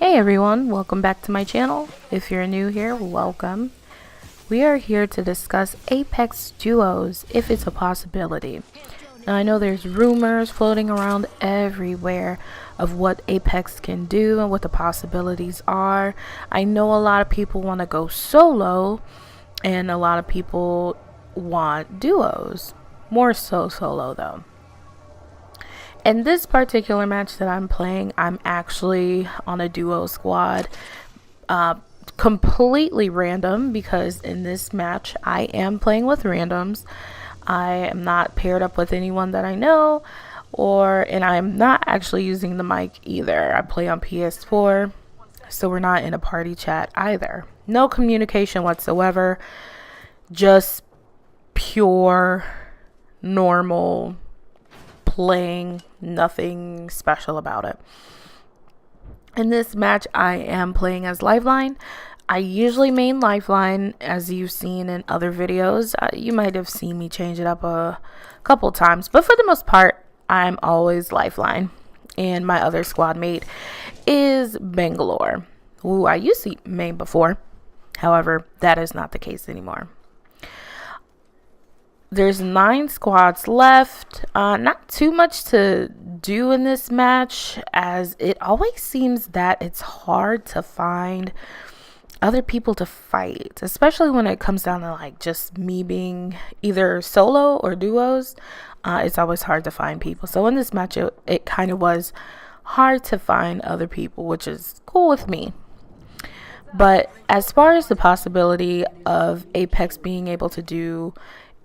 Hey everyone, welcome back to my channel. If you're new here, welcome. We are here to discuss Apex Duos, if it's a possibility. Now I know there's rumors floating around everywhere of what Apex can do and what the possibilities are. I know a lot of people want to go solo and a lot of people want duos. More so solo though. In this particular match that I'm playing, I'm actually on a duo squad. Completely random, because in this match I am playing with randoms. I am not paired up with anyone that I know, and I'm not actually using the mic either. I play on PS4, so we're not in a party chat either. No communication whatsoever, just pure normal playing, nothing special about it. In this match I am playing as Lifeline. I usually main Lifeline, as you've seen in other videos. You might have seen me change it up a couple times, but for the most part I'm always Lifeline, and my other squad mate is Bangalore, who I used to main before. However, that is not the case anymore. There's 9 squads left. Not too much to do in this match, as it always seems that it's hard to find other people to fight, especially when it comes down to like just me being either solo or duos. It's always hard to find people. So in this match it kind of was hard to find other people, which is cool with me. But as far as the possibility of Apex being able to do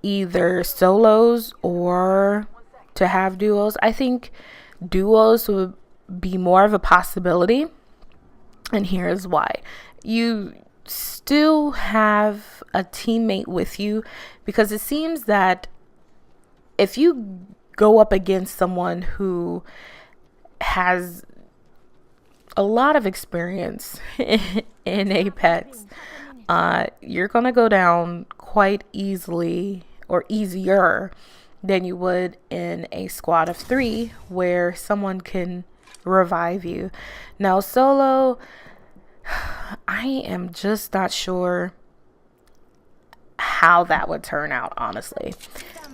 either solos or to have duos, I think duos would be more of a possibility, and here's why. You still have a teammate with you, because it seems that if you go up against someone who has a lot of experience in Apex, you're gonna go down quite easily, or easier than you would in a squad of 3 where someone can revive you. Now solo, I am just not sure how that would turn out, honestly.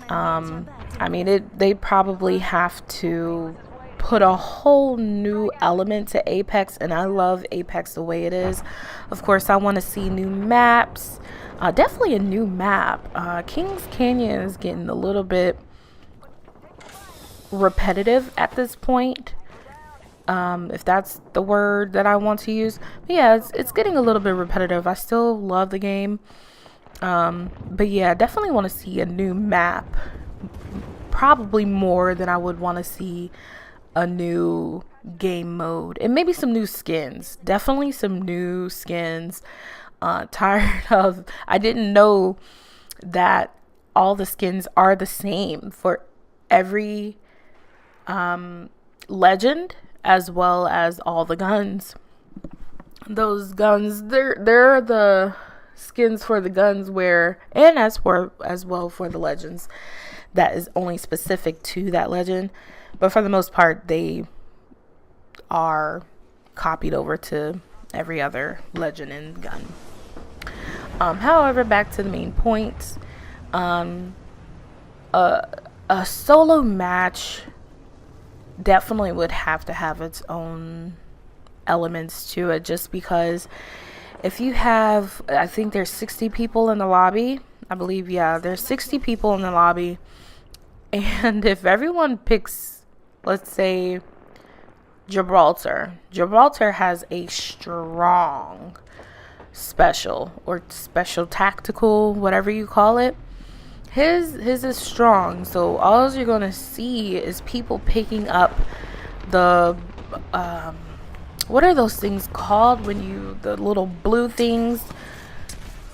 I mean, they probably have to put a whole new element to Apex, and I love Apex the way it is. Of course, I want to see new maps. Definitely a new map. Kings Canyon is getting a little bit repetitive at this point, if that's the word that I want to use. But yeah, it's getting a little bit repetitive. I still love the game, but yeah, I definitely want to see a new map, probably more than I would want to see a new game mode, and maybe some new skins. Definitely some new skins. Tired of, I didn't know that all the skins are the same for every legend, as well as all the guns. Those guns, they're the skins for the guns, where, and as well for the legends, that is only specific to that legend. But for the most part, they are copied over to every other legend and gun. However, back to the main points. A solo match definitely would have to have its own elements to it, just because if you have, I think there's 60 people in the lobby. I believe, yeah, there's 60 people in the lobby. And if everyone picks, let's say, Gibraltar has a strong special, or special tactical, whatever you call it. His is strong, so all you're gonna see is people picking up the what are those things called, when you, the little blue things,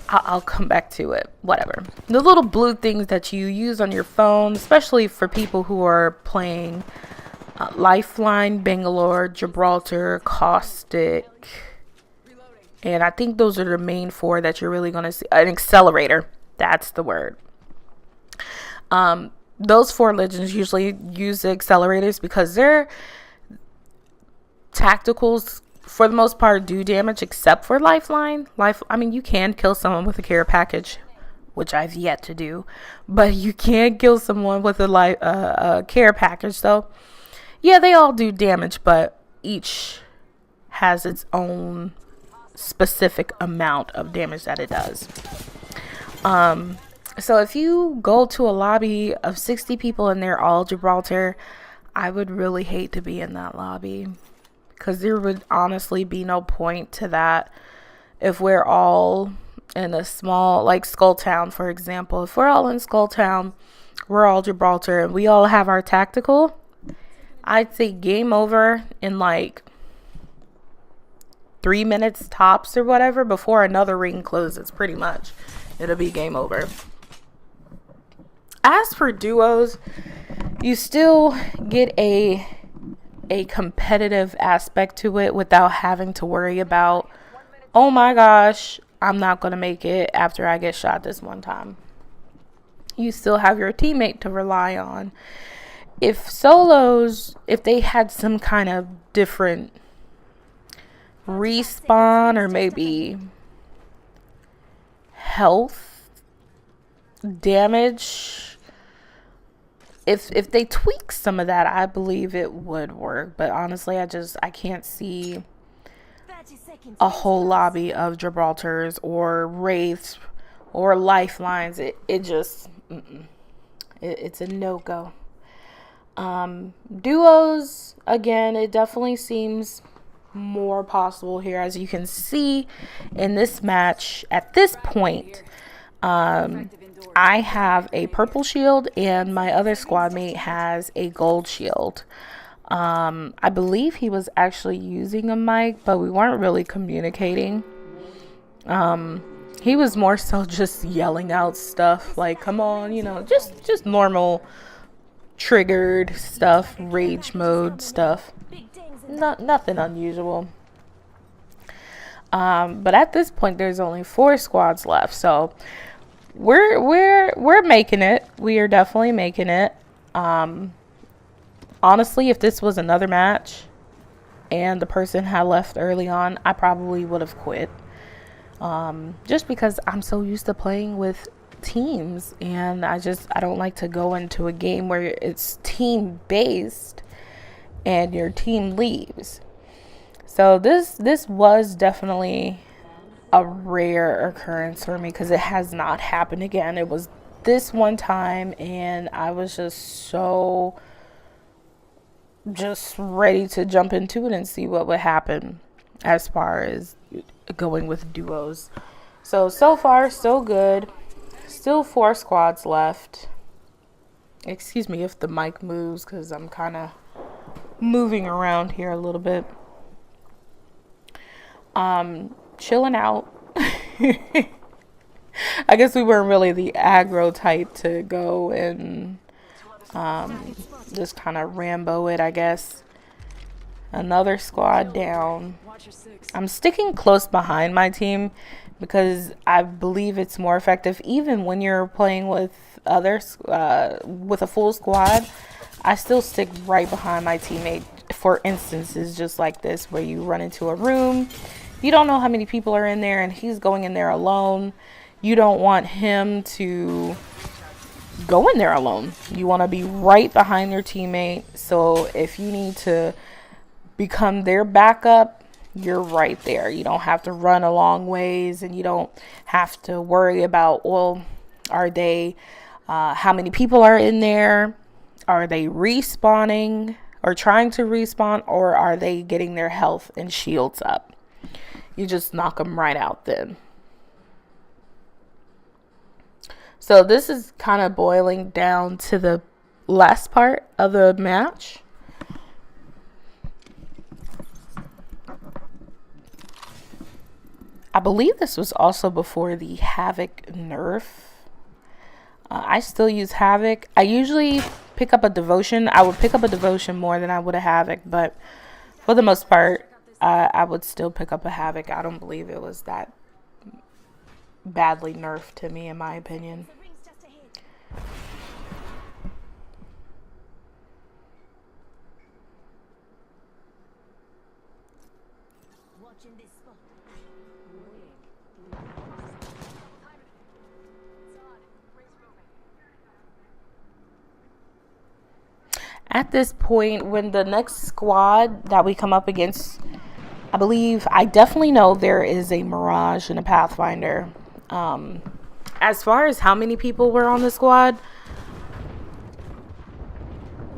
I'll come back to it, whatever, the little blue things that you use on your phone, especially for people who are playing Lifeline, Bangalore, Gibraltar, Caustic, and I think those are the main 4 that you're really going to see. An accelerator, that's the word. Those 4 legends usually use the accelerators because their tacticals for the most part, do damage except for Lifeline. I mean, you can kill someone with a care package, which I've yet to do, but you can kill someone with a care package. So, yeah, they all do damage, but each has its own specific amount of damage that it does. So if you go to a lobby of 60 people and they're all Gibraltar, I would really hate to be in that lobby, because there would honestly be no point to that if we're all in a small, like Skulltown, for example. If we're all in Skulltown, we're all Gibraltar, and we all have our tactical, I'd say game over in like 3 minutes tops or whatever, before another ring closes. Pretty much it'll be game over. As for duos, you still get a competitive aspect to it without having to worry about, oh my gosh, I'm not going to make it after I get shot this one time. You still have your teammate to rely on. If solos, if they had some kind of different respawn or maybe health damage, if they tweak some of that, I believe it would work. But honestly, I can't see a whole lobby of Gibraltars or Wraiths or Lifelines. It's a no-go. Duos, again, it definitely seems more possible here. As you can see in this match, at this point, I have a purple shield and my other squad mate has a gold shield. I believe he was actually using a mic, but we weren't really communicating. He was more so just yelling out stuff like, come on, just normal triggered stuff, rage mode stuff. Nothing unusual. But at this point, there's only 4 squads left, so we're making it. We are definitely making it. Honestly, if this was another match and the person had left early on, I probably would have quit. Just because I'm so used to playing with teams, and I don't like to go into a game where it's team based and your team leaves. So this was definitely a rare occurrence for me, because it has not happened again. It was this one time, and I was just ready to jump into it and see what would happen as far as going with duos. So far so good. Still 4 squads left. Excuse me if the mic moves, because I'm kind of moving around here a little bit. Chilling out. I guess we weren't really the aggro type to go and just kind of Rambo it, I guess. Another squad down. I'm sticking close behind my team because I believe it's more effective. Even when you're playing with others, with a full squad, I still stick right behind my teammate for instances just like this, where you run into a room, you don't know how many people are in there, and he's going in there alone. You don't want him to go in there alone. You want to be right behind your teammate, so if you need to become their backup, you're right there. You don't have to run a long ways, and you don't have to worry about, well, are they how many people are in there, are they respawning or trying to respawn, or are they getting their health and shields up. You just knock them right out then. So this is kind of boiling down to the last part of the match. I believe this was also before the Havoc nerf. I still use Havoc. I usually pick up a Devotion. I would pick up a Devotion more than I would a Havoc, but for the most part, I would still pick up a Havoc. I don't believe it was that badly nerfed to me, in my opinion. At this point, when the next squad that we come up against, I definitely know there is a Mirage and a Pathfinder. As far as how many people were on the squad,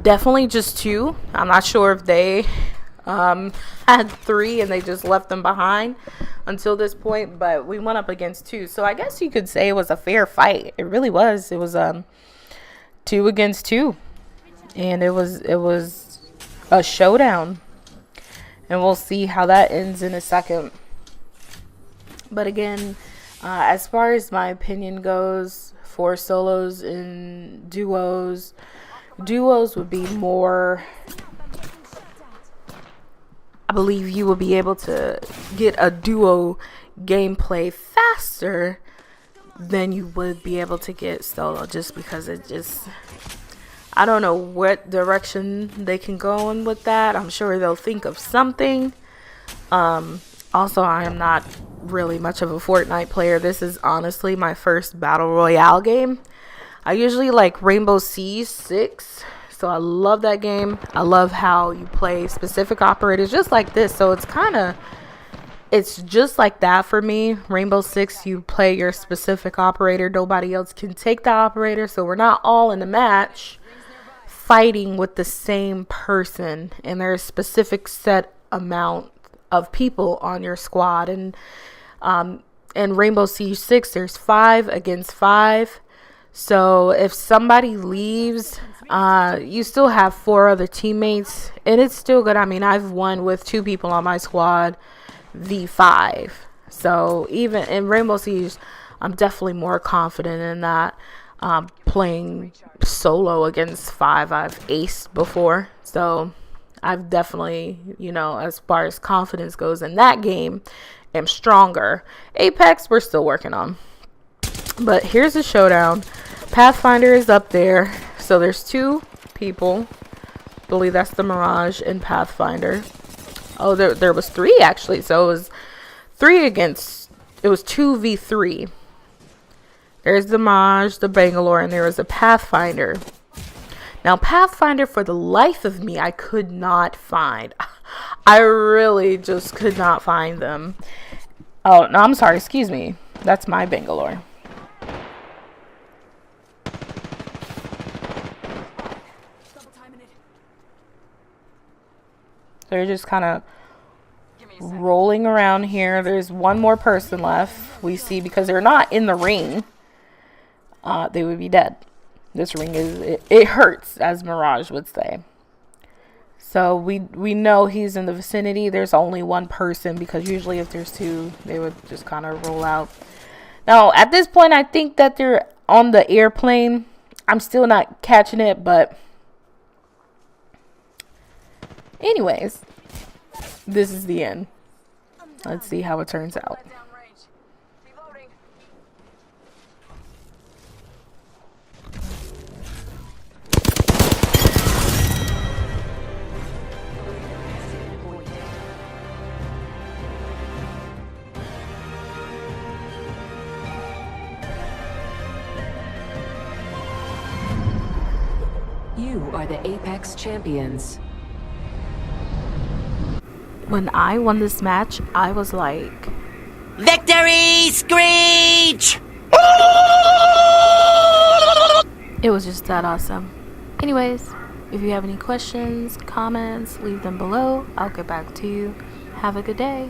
definitely just 2. I'm not sure if they had 3 and they just left them behind until this point, but we went up against 2. So I guess you could say it was a fair fight. It really was. It was 2 against 2. And it was a showdown. And we'll see how that ends in a second. But again, as far as my opinion goes, for solos and duos would be more, I believe you will be able to get a duo gameplay faster than you would be able to get solo, just because I don't know what direction they can go in with that. I'm sure they'll think of something. Also, I am not really much of a Fortnite player. This is honestly my first Battle Royale game. I usually like Rainbow Six Siege, so I love that game. I love how you play specific operators just like this. So it's just like that for me. Rainbow Six, you play your specific operator. Nobody else can take the operator, so we're not all in the match fighting with the same person, and there's a specific set amount of people on your squad. And in Rainbow Siege 6, there's 5 against 5. So if somebody leaves, you still have 4 other teammates, and it's still good. I mean, I've won with 2 people on my squad v5. So even in Rainbow Siege, I'm definitely more confident in that. Playing solo against 5, I've aced before, so I've definitely, as far as confidence goes in that game, am stronger. Apex, we're still working on. But here's the showdown. Pathfinder is up there, so there's 2 people. I believe that's the Mirage and Pathfinder. Oh, there was 3 actually, so it was 2v3. There's the Mirage, the Bangalore, and there was a Pathfinder. Now, Pathfinder, for the life of me, I could not find. I really just could not find them. Oh, no, I'm sorry. Excuse me. That's my Bangalore. They're just kind of rolling around here. There's one more person left. We see, because they're not in the ring, they would be dead. This ring it hurts, as Mirage would say. So we know he's in the vicinity. There's only one person, because usually if there's 2, they would just kind of roll out. Now, at this point, I think that they're on the airplane. I'm still not catching it, but anyways, this is the end. Let's see how it turns out. You are the Apex champions. When I won this match, I was like, Victory Screech! it was just that awesome. Anyways, if you have any questions, comments, leave them below. I'll get back to you. Have a good day.